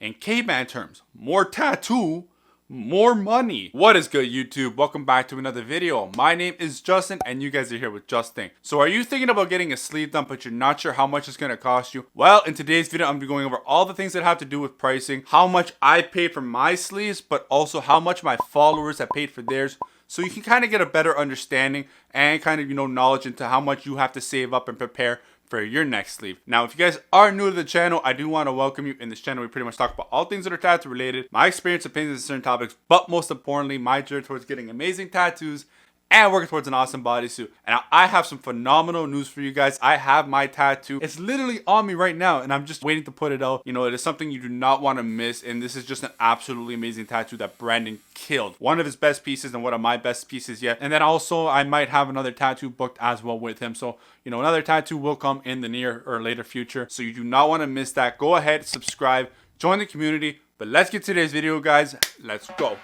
In caveman terms, more tattoo, more money. What is good, YouTube? Welcome back to another video. My name is Justin and you guys are here with JustInkD. So are you thinking about getting a sleeve done but you're not sure how much it's going to cost you? Well, in today's video, I'm going to be going over all the things that have to do with pricing, how much I paid for my sleeves, but also how much my followers have paid for theirs. So you can kind of get a better understanding and kind of, knowledge into how much you have to save up and prepare for your next sleeve. Now, if you guys are new to the channel, I do want to welcome you. In this channel, we pretty much talk about all things that are tattoo related, my experience, opinions on certain topics, but most importantly, my journey towards getting amazing tattoos and working towards an awesome bodysuit. And I have some phenomenal news for you guys. I have my tattoo. It's literally on me right now and I'm just waiting to put it out. It is something you do not want to miss. And this is just an absolutely amazing tattoo that Brandon killed. One of his best pieces and one of my best pieces yet. And then also I might have another tattoo booked as well with him. So, another tattoo will come in the near or later future. So you do not want to miss that. Go ahead, subscribe, join the community. But let's get to today's video, guys. Let's go.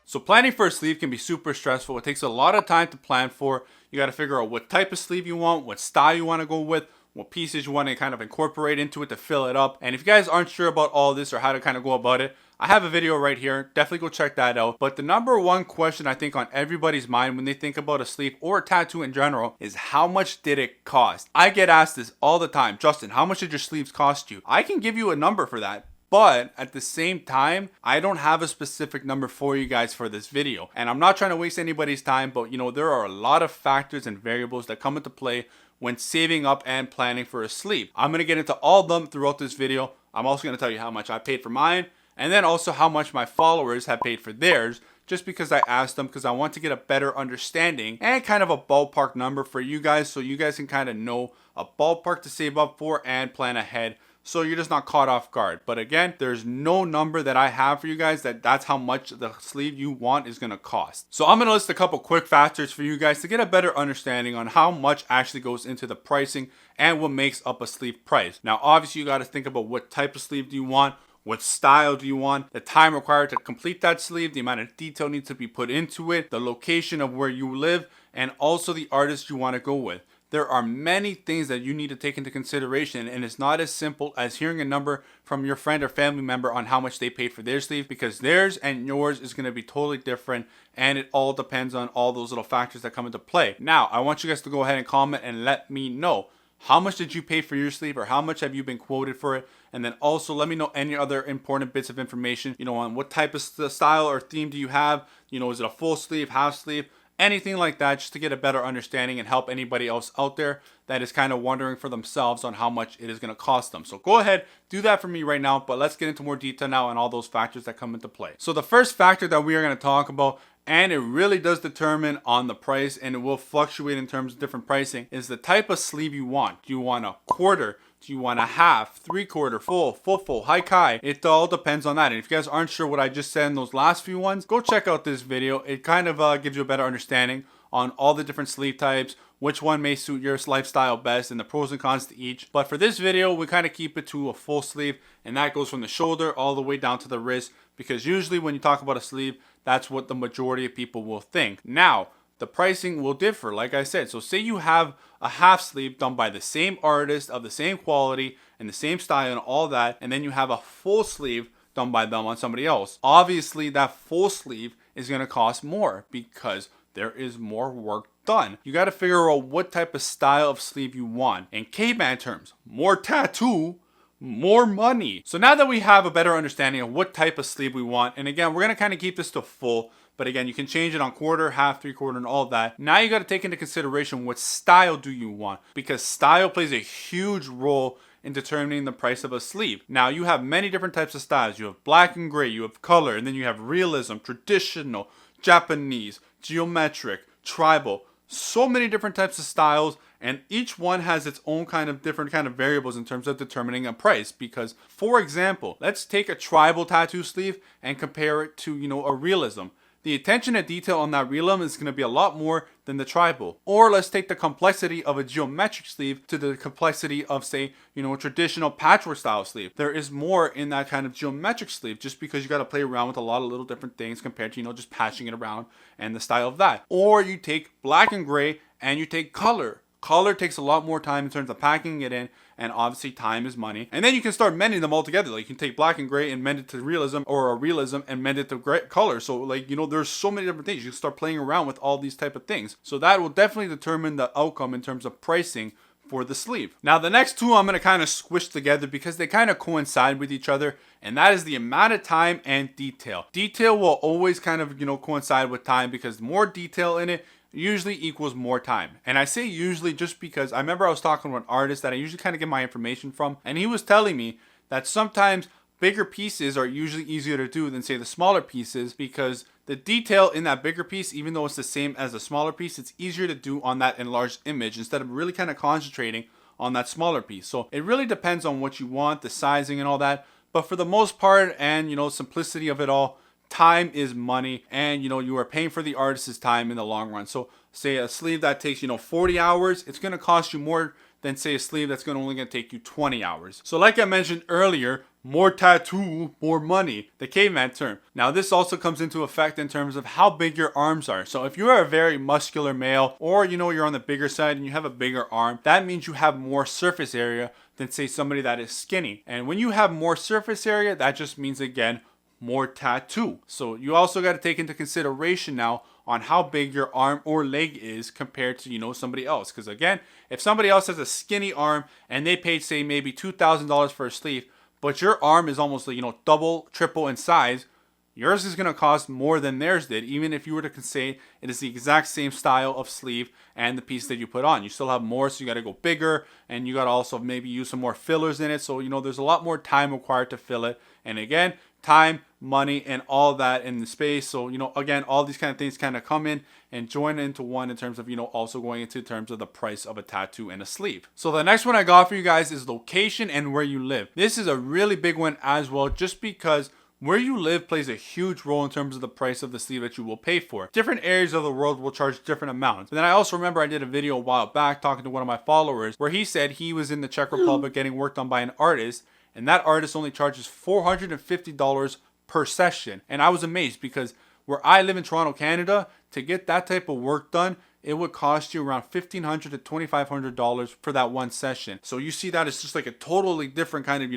So planning for a sleeve can be super stressful. It takes a lot of time to plan for. You got to figure out what type of sleeve you want, what style you want to go with, what pieces you want to kind of incorporate into it to fill it up. And if you guys aren't sure about all this or how to kind of go about it, I have a video right here. Definitely go check that out. But the number one question I think on everybody's mind when they think about a sleeve or a tattoo in general is how much did it cost? I get asked this all the time. Justin, how much did your sleeves cost you? I can give you a number for that. But at the same time, I don't have a specific number for you guys for this video. And I'm not trying to waste anybody's time, but there are a lot of factors and variables that come into play when saving up and planning for a sleeve. I'm going to get into all of them throughout this video. I'm also going to tell you how much I paid for mine and then also how much my followers have paid for theirs, just because I asked them, because I want to get a better understanding and kind of a ballpark number for you guys so you guys can kind of know a ballpark to save up for and plan ahead. So you're just not caught off guard. But again, there's no number that I have for you guys that's how much the sleeve you want is going to cost. So I'm going to list a couple quick factors for you guys to get a better understanding on how much actually goes into the pricing and what makes up a sleeve price. Now, obviously, you got to think about what type of sleeve do you want, what style do you want, the time required to complete that sleeve, the amount of detail needs to be put into it, the location of where you live, and also the artist you want to go with. There are many things that you need to take into consideration, and it's not as simple as hearing a number from your friend or family member on how much they paid for their sleeve, because theirs and yours is going to be totally different, and it all depends on all those little factors that come into play. Now, I want you guys to go ahead and comment and let me know, how much did you pay for your sleeve, or how much have you been quoted for it? And then also let me know any other important bits of information, on what type of style or theme do you have? Is it a full sleeve, half sleeve? Anything like that, just to get a better understanding and help anybody else out there that is kind of wondering for themselves on how much it is going to cost them. So go ahead, do that for me right now, but let's get into more detail now and all those factors that come into play. So the first factor that we are going to talk about, and it really does determine on the price and it will fluctuate in terms of different pricing, is the type of sleeve you want. Do you want a quarter? Do you want a half, 3/4, full, high? It all depends on that. And if you guys aren't sure what I just said in those last few ones, go check out this video. It kind of gives you a better understanding on all the different sleeve types, which one may suit your lifestyle best, and the pros and cons to each. But for this video, we kind of keep it to a full sleeve, and that goes from the shoulder all the way down to the wrist, because usually when you talk about a sleeve, that's what the majority of people will think. Now, the pricing will differ, like I said. So say you have a half sleeve done by the same artist of the same quality and the same style and all that, and then you have a full sleeve done by them on somebody else. Obviously, that full sleeve is going to cost more because there is more work done. You got to figure out what type of style of sleeve you want. In caveman terms, more tattoo, more money. So now that we have a better understanding of what type of sleeve we want, and again, we're going to kind of keep this to full, but again, you can change it on quarter, half, 3/4, and all that. Now you got to take into consideration what style do you want, because style plays a huge role in determining the price of a sleeve. Now you have many different types of styles. You have black and gray, you have color, and then you have realism, traditional, Japanese, geometric, tribal. So many different types of styles, and each one has its own kind of different kind of variables in terms of determining a price. Because, for example, let's take a tribal tattoo sleeve and compare it to, a realism. the attention to detail on that realism is going to be a lot more than the tribal. Or let's take the complexity of a geometric sleeve to the complexity of, say, a traditional patchwork style sleeve. There is more in that kind of geometric sleeve, just because you got to play around with a lot of little different things compared to, just patching it around and the style of that. Or you take black and gray and you take color. Color takes a lot more time in terms of packing it in, and obviously time is money. And then you can start mending them all together. Like, you can take black and gray and mend it to realism, or a realism and mend it to gray color. So like, there's so many different things. You can start playing around with all these type of things. So that will definitely determine the outcome in terms of pricing for the sleeve. Now the next two I'm going to kind of squish together because they kind of coincide with each other, and that is the amount of time and detail. Detail will always kind of, coincide with time, because more detail in it usually equals more time. And I say usually just because I remember I was talking to an artist that I usually kind of get my information from, and he was telling me that sometimes bigger pieces are usually easier to do than, say, the smaller pieces, because the detail in that bigger piece, even though it's the same as the smaller piece, it's easier to do on that enlarged image instead of really kind of concentrating on that smaller piece. So it really depends on what you want, the sizing and all that. But for the most part, and simplicity of it all, time is money, and you are paying for the artist's time in the long run. So say a sleeve that takes 40 hours, it's going to cost you more than, say, a sleeve that's only going to take you 20 hours. So like I mentioned earlier, more tattoo, more money, the caveman term. Now this also comes into effect in terms of how big your arms are. So if you are a very muscular male, or you're on the bigger side and you have a bigger arm, that means you have more surface area than, say, somebody that is skinny. And when you have more surface area, that just means, again, more tattoo. So you also got to take into consideration now on how big your arm or leg is compared to somebody else. Because again, if somebody else has a skinny arm and they paid, say, maybe $2,000 for a sleeve, but your arm is almost double, triple in size, yours is going to cost more than theirs did, even if you were to say it is the exact same style of sleeve and the piece that you put on. You still have more, so you got to go bigger, and you got to also maybe use some more fillers in it. So there's a lot more time required to fill it. And again, time, money, and all that in the space. So again, all these kind of things kind of come in and join into one in terms of also going into terms of the price of a tattoo and a sleeve. So the next one I got for you guys is location and where you live. This is a really big one as well, just because where you live plays a huge role in terms of the price of the sleeve that you will pay for. Different areas of the world will charge different amounts. And then I also remember I did a video a while back talking to one of my followers where he said he was in the Czech Republic getting worked on by an artist, and that artist only charges $450 per session. And I was amazed, because where I live in Toronto, Canada, to get that type of work done, it would cost you around $1,500 to $2,500 for that one session. So you see that it's just like a totally different kind of,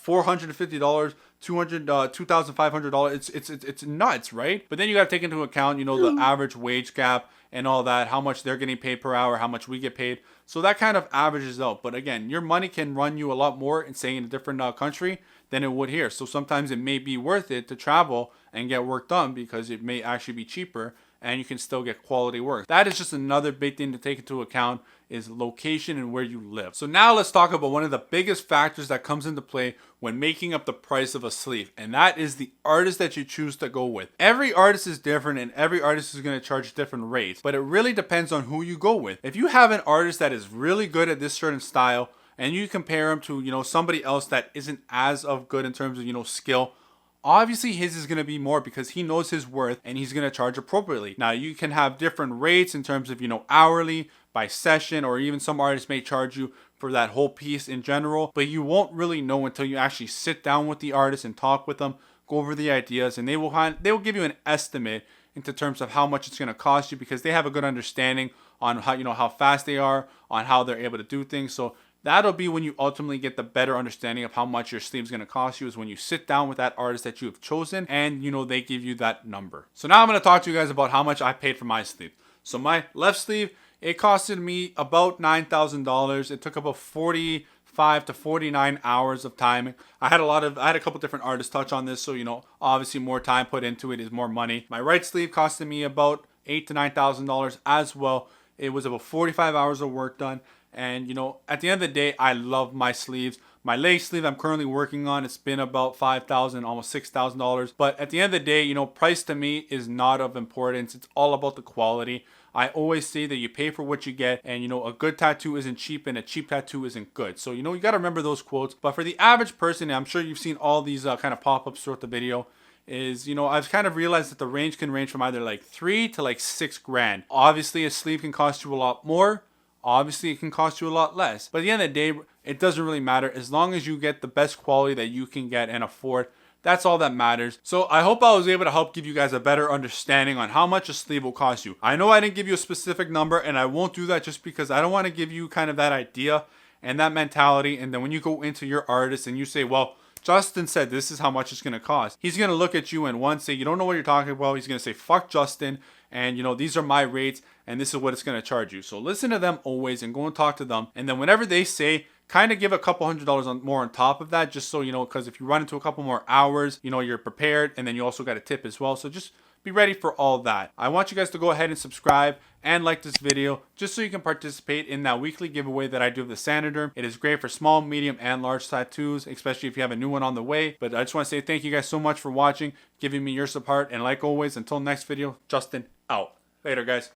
$450, $2,500. It's nuts, right? But then you got to take into account, the average wage gap and all that, how much they're getting paid per hour, how much we get paid. So that kind of averages out. But again, your money can run you a lot more in, say, in a different country than it would here. So sometimes it may be worth it to travel and get work done, because it may actually be cheaper and you can still get quality work. That is just another big thing to take into account, is location and where you live. So now let's talk about one of the biggest factors that comes into play when making up the price of a sleeve, and that is the artist that you choose to go with. Every artist is different, and every artist is going to charge different rates, but it really depends on who you go with. If you have an artist that is really good at this certain style, and you compare him to somebody else that isn't as of good in terms of skill, obviously his is going to be more, because he knows his worth and he's going to charge appropriately. Now you can have different rates in terms of hourly, by session, or even some artists may charge you for that whole piece in general, but you won't really know until you actually sit down with the artist and talk with them, go over the ideas, and they will give you an estimate into terms of how much it's going to cost you, because they have a good understanding on how how fast they are, on how they're able to do things. So that'll be when you ultimately get the better understanding of how much your sleeve is going to cost you, is when you sit down with that artist that you have chosen and they give you that number. So now I'm going to talk to you guys about how much I paid for my sleeve. So my left sleeve, it costed me about $9,000. It took about 45 to 49 hours of time. I had a couple different artists touch on this, so obviously more time put into it is more money. My right sleeve costed me about $8,000 to $9,000 as well. It was about 45 hours of work done. And at the end of the day, I love my sleeves. My leg sleeve I'm currently working on, it's been about $5,000, almost $6,000. But at the end of the day, price to me is not of importance. It's all about the quality. I always say that you pay for what you get, and a good tattoo isn't cheap and a cheap tattoo isn't good. So you got to remember those quotes. But for the average person, I'm sure you've seen all these kind of pop-ups throughout the video, is, you know, I've kind of realized that the range can range from either like 3 to like 6 grand. Obviously, a sleeve can cost you a lot more. Obviously, it can cost you a lot less. But at the end of the day, it doesn't really matter. As long as you get the best quality that you can get and afford, that's all that matters. So I hope I was able to help give you guys a better understanding on how much a sleeve will cost you. I know I didn't give you a specific number, and I won't do that just because I don't want to give you kind of that idea and that mentality. And then when you go into your artist and you say, well, Justin said this is how much it's going to cost, he's going to look at you and one, say you don't know what you're talking about. He's going to say, fuck Justin, and you know, these are my rates and this is what it's going to charge you. So listen to them always and go and talk to them. And then whenever they say, kind of give a couple $100 more on top of that, just so you know, because if you run into a couple more hours, you know, you're prepared, and then you also got a tip as well. So just be ready for all that. I want you guys to go ahead and subscribe and like this video just so you can participate in that weekly giveaway that I do of the Sanoderm. It is great for small, medium, and large tattoos, especially if you have a new one on the way. But I just want to say thank you guys so much for watching, giving me your support, and like always, until next video, Justin out. Later, guys.